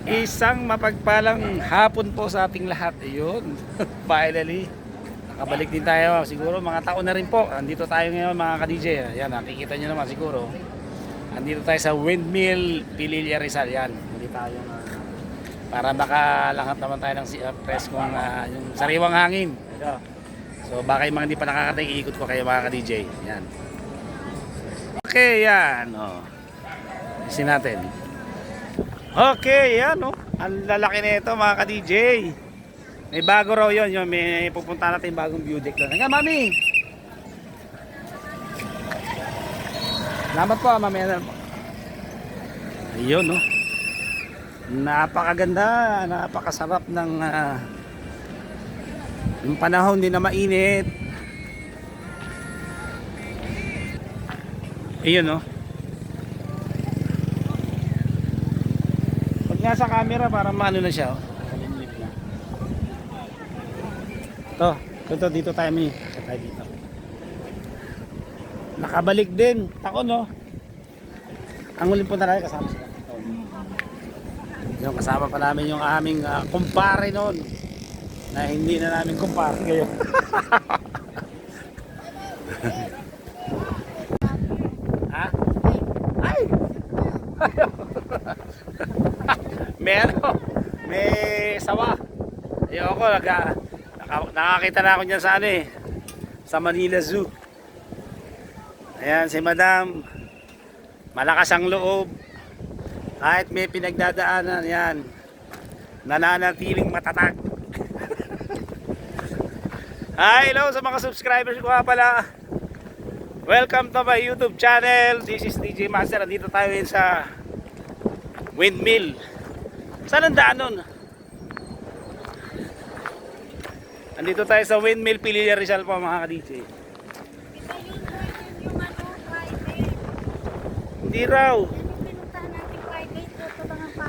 Isang mapagpalang hapon po sa ating lahat. Ayun, finally. Nakabalik din tayo. Siguro mga taon na rin po. Andito tayo ngayon mga ka-DJ. Yan, nakikita nyo naman siguro. Andito tayo sa Windmill, Pililla, Rizal. Yan, hindi tayo para makalangat naman tayo ng preskong yung sariwang hangin. Ito. So baka yung mga hindi pa nakakatayo, iikot ko kayo mga ka-DJ. Yan. Okay, yan. Isin natin. Okay, yan ang lalaki nito mga ka-DJ. May bago raw yun, may pupunta natin bagong view deck doon. Nga, mami! Salamat po, mami. Ayun, napakaganda, napakasarap ng yung panahon, hindi na mainit. Ayun, pag nasa camera, parang maano na siya, dito tayo may dito. Nakabalik din. Ako ang uling punta natin kasama sila. Yung kasama pa namin yung aming kumpare noon na hindi na namin kumpare ngayon. Ha? Ay! May sawa. Ayoko, nakakita na ako dyan sa sa Manila Zoo. Ayan si Madam, malakas ang loob kahit may pinagdadaanan. Yan, nananatiling matatag. Hi, hello sa mga subscribers ko pala. Welcome to my YouTube channel. This is DJ Master. Andito tayo sa Windmill. Saan ang daan nun? Andito tayo sa Windmill, Pililla, Rizal po mga ka-DJ. Hindi raw.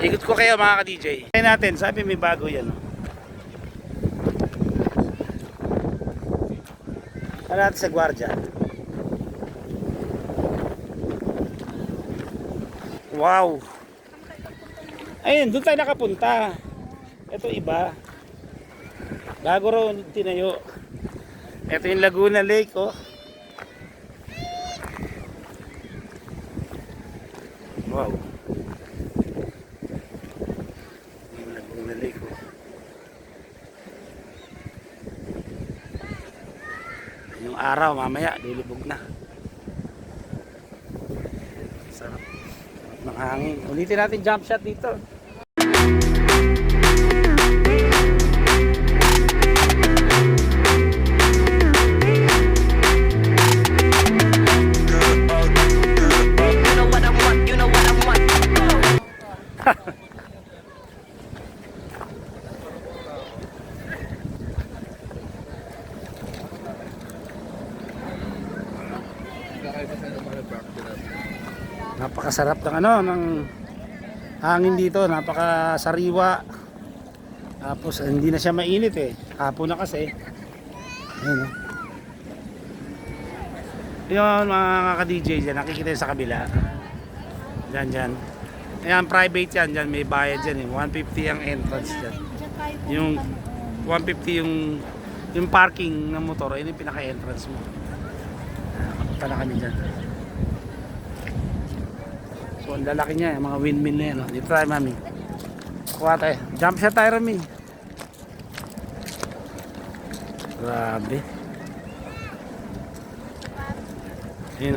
Ikot ko kayo mga ka-DJ. Try natin, sabi may bago yan. Ano natin sa Guardia? Wow! Ayun, doon tayo nakapunta. Ito iba. Bago raw tinayo. Ito yung Laguna Lake, Wow. Yung Laguna Lake, Yung araw mamaya lilibog na. Sarap ng hangin. Ulitin natin jump shot dito. Napakasarap ng hangin dito, napakasariwa. Tapos hindi na siya mainit hapon na kasi. Ayun, Yung mga ka-DJ dyan, nakikita sa kabila. Dyan. Ayan, private yan. Dyan may bayad dyan. 150 ang entrance dyan. Yung 150 yung parking ng motor. Ayun yung pinaka-entrance mo. Kapunta na kami dyan. So, ang lalaki niya. Yung mga windmill na yan. Dito tayo, mami. Kuha tayo. Jump shot tayo, Rami. Grabe. Ayun,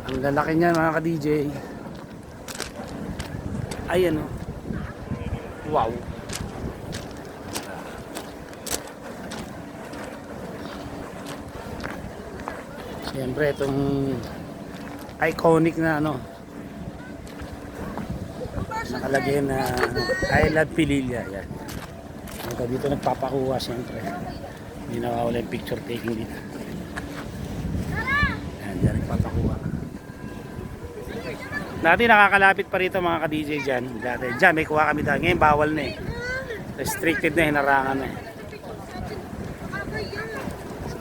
ang lalaki niyan mga ka-DJ. Ayan, Wow. Siyempre itong iconic na nakalagay na I love Pililla. Yan. Dito nagpapakuha siyempre. Hindi nawawala yung picture taking dito. Yan, dyan nagpapakuha. Dati nakakalapit pa rito mga ka-DJ dyan. Dyan may kuha kami dahil. Ngayon bawal na restricted na, hinarangan na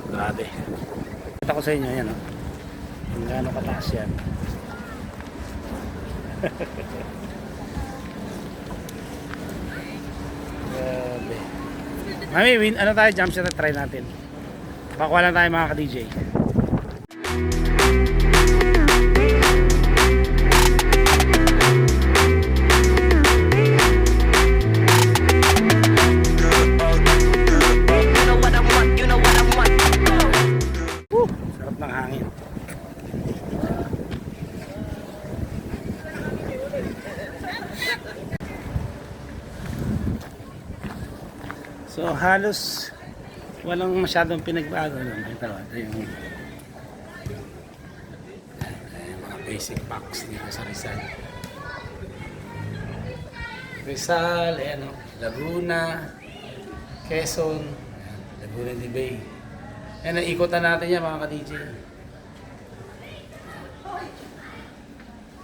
Grabe. Kita ko sa inyo, yan gaano kataas yan. Grabe. Mami, ano tayo, jump shot na try natin. Pakuha lang tayo mga ka-DJ. Sarap ng hangin. So halos walang masyadong pinagbago, no? Ito yung mga basic packs dito sa Rizal. Rizal, ayan, no? Laguna, Quezon, ayan, Laguna de Bay. Ayan, ikutan natin yan mga ka-DJ.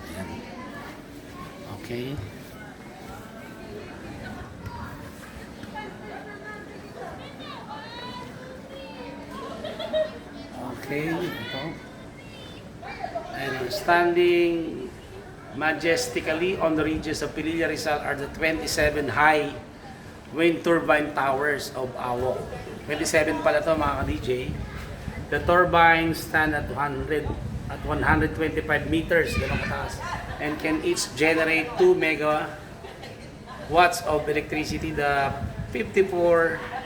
Ayan. Okay. Okay, ito. And standing majestically on the ridges of Pililla Rizal are the 27 high wind turbine towers of AWOC. 27 pala to mga ka-DJ. The turbines stand at 125 meters, ganun kataas, and can each generate 2 megawatts of electricity. The 54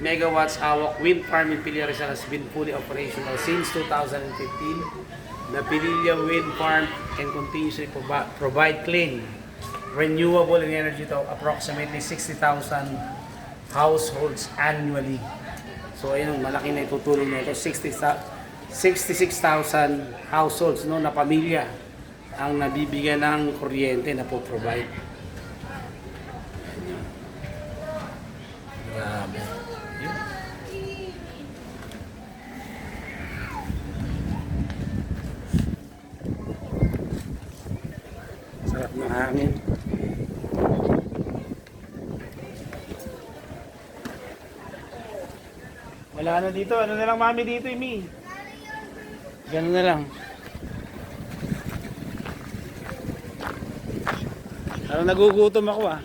megawatts AWOC wind farm in Pililla Rizal has been fully operational since 2015. The Pililla wind farm can continuously provide clean, renewable energy to approximately 60,000 households annually. So ayun, malaki na itutulong nito. 66,000 households, no, na pamilya ang nabibigyan ng kuryente na po-provide. Grabe. Sarap ng hangin. Wala na dito. Ano na lang mami dito, Imi? Ganun na lang. Parang nagugutom ako ah.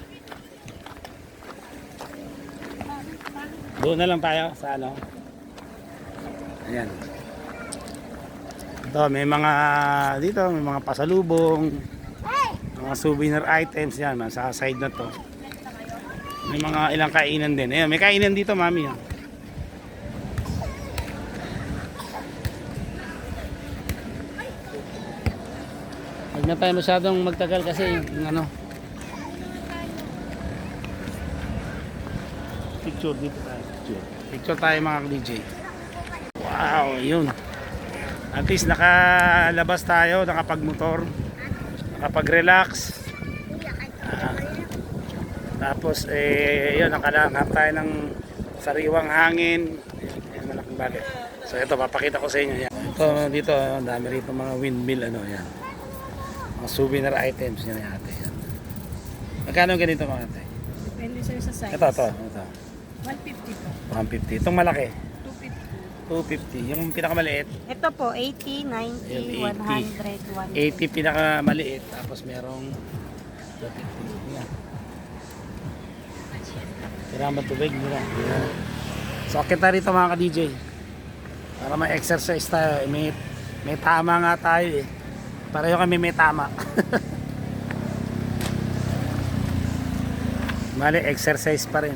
Doon na lang tayo sa ano. Ayan. Ito, may mga dito, may mga pasalubong, mga souvenir items yan, sa side na to. May mga ilang kainan din. Ayan, may kainan dito, mami. Huwag na tayo masyadong magtagal kasi yung ano. Picture dito tayo. Picture tayo mga DJ. Wow, yun. At least nakalabas tayo, nakapagmotor, nakapag-relax. Tapos yun, nakalanghap tayo ng sariwang hangin. Yan, malaking bagay. So ito, papakita ko sa inyo. Yan. Ito dito, ang dami rito mga windmill, ano yan. Mga souvenir items yan ate. Yan. Magkano ganito mga ate? Depende sir sa size. Ito. 150 po. 150. Itong malaki? 250. 250. Yung pinakamaliit? Ito po, 80, 90, 100, 80 pinakamaliit. Tapos merong 250. Yan. Kailangan matubig nila. Yan. So akit na rito mga ka-DJ. Para ma-exercise tayo. May tama nga tayo eh. Pareho kami may tama. Mali, exercise pa rin.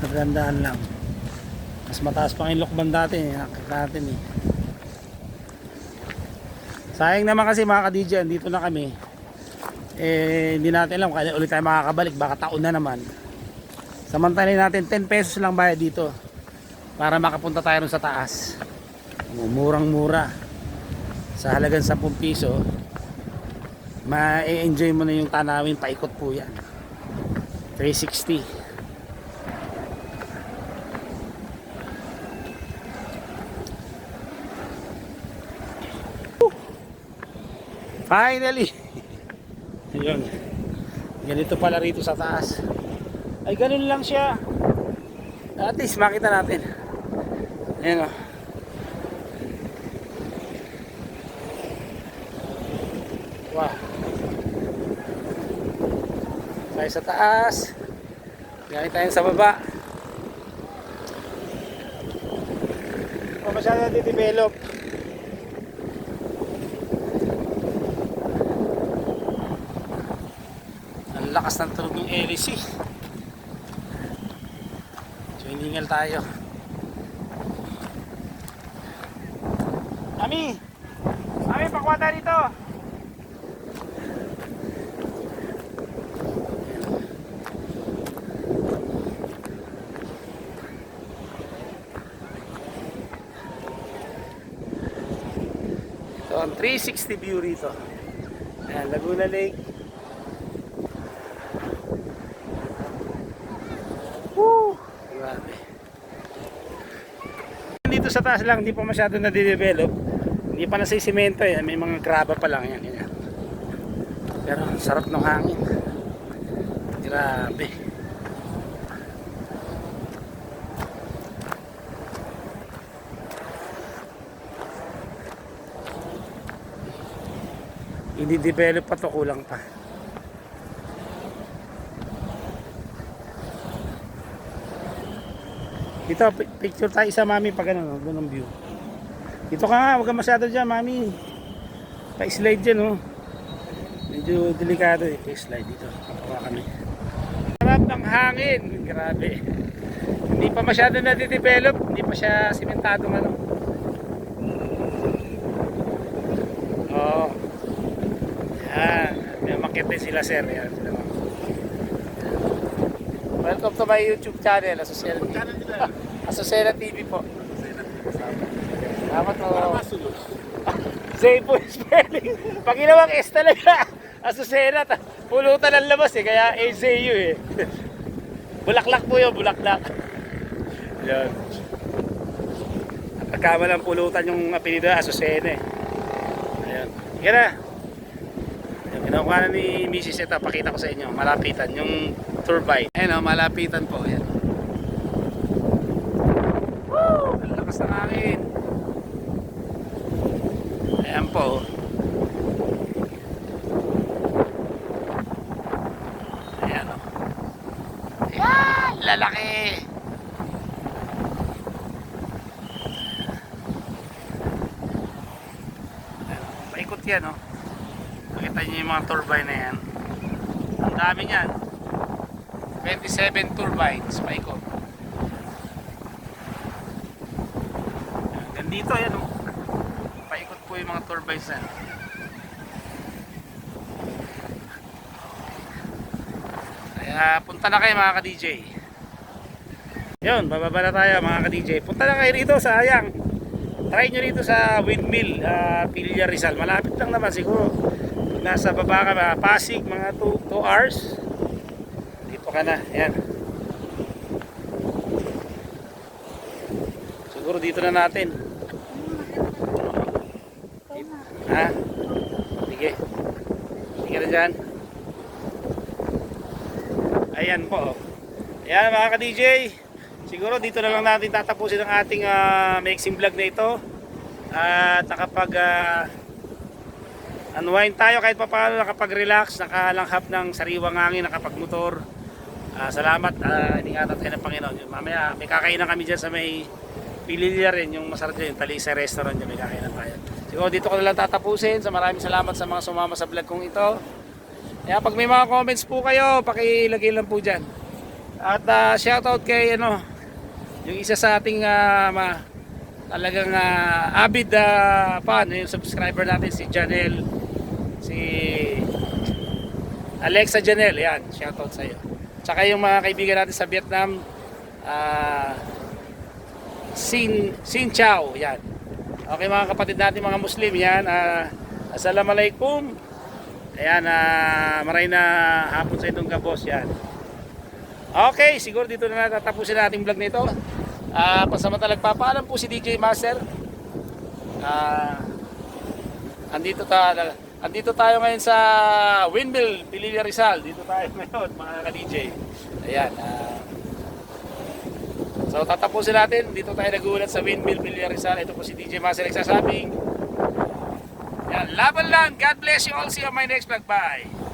Nagandaan lang. Mas mataas pang ilokban dati. Nakakit natin eh. Sayang naman kasi mga ka-DJ, dito na kami. Hindi natin alam kaya ulit tayo makakabalik. Baka taon na naman. Samantalin natin 10 pesos lang bayad dito. Para makapunta tayo rin sa taas. Murang-mura. Sa halagang 10 piso, ma-enjoy mo na yung tanawin, paikot po yan. 360. Finally! Ayun. Ganito pala rito sa taas. Ay, ganun lang siya. At least makita natin. Ayan o. Wow. Tayo sa taas. Galing tayo sa baba. Hindi pa masyado natidevelop. Ang lakas ng tunog ng LEC. So hiningal tayo. Mami! Mami, pakuha tayo dito! So, ang 360 view rito. Ayan, Laguna Lake. Woo! Grabe. Dito sa taas lang, hindi pa masyado na-develop. Hindi pa nasisimento eh. May mga graba pa lang yan. Yan. Pero ang sarap ng hangin. Grabe. Hindi develop pa to, kulang pa. Dito, picture tayo isa mami pag ano, ganun view. Dito ka nga, huwag ka masyado dyan mami. Pa-slide dyan oh. Medyo delikado eh, pa-slide dito. Kapawa kami. Sarap ng hangin, grabe. Hindi pa masyado na-develop, hindi pa siya simentado ano. Oh. Yan, may makit din sila sir. Yan, sila ma'am. Welcome to my YouTube channel, Asusela TV. Asusela TV po. Salamat po. Zay po spelling. Pag ginawang S talaga, Asusela. Pulutan ang labas eh, kaya AZU eh. Bulaklak po yun, bulaklak. Yan. Pagkama ng pulutan yung apelido, Asusela eh. Ayan. Yan na. Ginawa na ni Mrs. ito, pakita ko sa inyo, malapitan yung turbine. Ayan o, malapitan po. Ayan. Woo! Ang lakas ng hangin. Ayan po. Ayan o. Ayan, lalaki. Ayan, paikot yan o. Nakita niyo yung mga turbine na yan. Ang dami niyan. 27 turbines paikot. Hanggang dito yan oh. Paikot po yung mga turbines na. Kaya punta na kayo mga ka-DJ. Yun, bababa na tayo mga ka-DJ. Punta na kayo rito sa Ayang. Try nyo rito sa Windmill, Pilya Rizal. Malapit lang naman siguro. Nasa baba ka ba, Pasig, mga 2 hours. Dito ka na, yan. Siguro dito na natin. Ha? Sige. Sige na dyan. Ayan po. Ayan mga ka-DJ. Siguro dito na lang natin tatapusin ang ating mixing vlog na ito. At nakapag unwind tayo kahit pa paano, nakapag-relax, nakalanghap ng sariwang hangin, nakapag-motor. Salamat, iningatan tayo ng Panginoon. Mamaya may kakainan kami dyan sa may Pililya rin, yung masarap dyan, yung Talisa Restaurant dyan, may kakainan tayo. Siguro dito ko na lang tatapusin. Maraming salamat sa mga sumama sa vlog kong ito. Kaya pag may mga comments po kayo, pakilagay lang po dyan. At shoutout kay yung isa sa ating talagang avid fan, yung subscriber natin si Janelle, si Alexa Janelle, yan, shoutout sa iyo. Tsaka yung mga kaibigan natin sa Vietnam, Sin Chow, yan. Okay mga kapatid natin mga Muslim, yan, Assalamualaikum. Ayan, maray na hapon sa itong kabos, yan. Okay, siguro dito na natatapusin natin vlog nito. Pasamantalang papaalam po si DJ Master. Andito tayo ngayon sa Windmill, Pililya Rizal. Dito tayo ngayon mga ka-DJ. Ayan. So tatapusin natin. Dito tayo nagulat sa Windmill, Pililya Rizal. Ito po si DJ Master nagsasabing. Yan, laban lang. God bless you all. See you on my next vlog. Bye.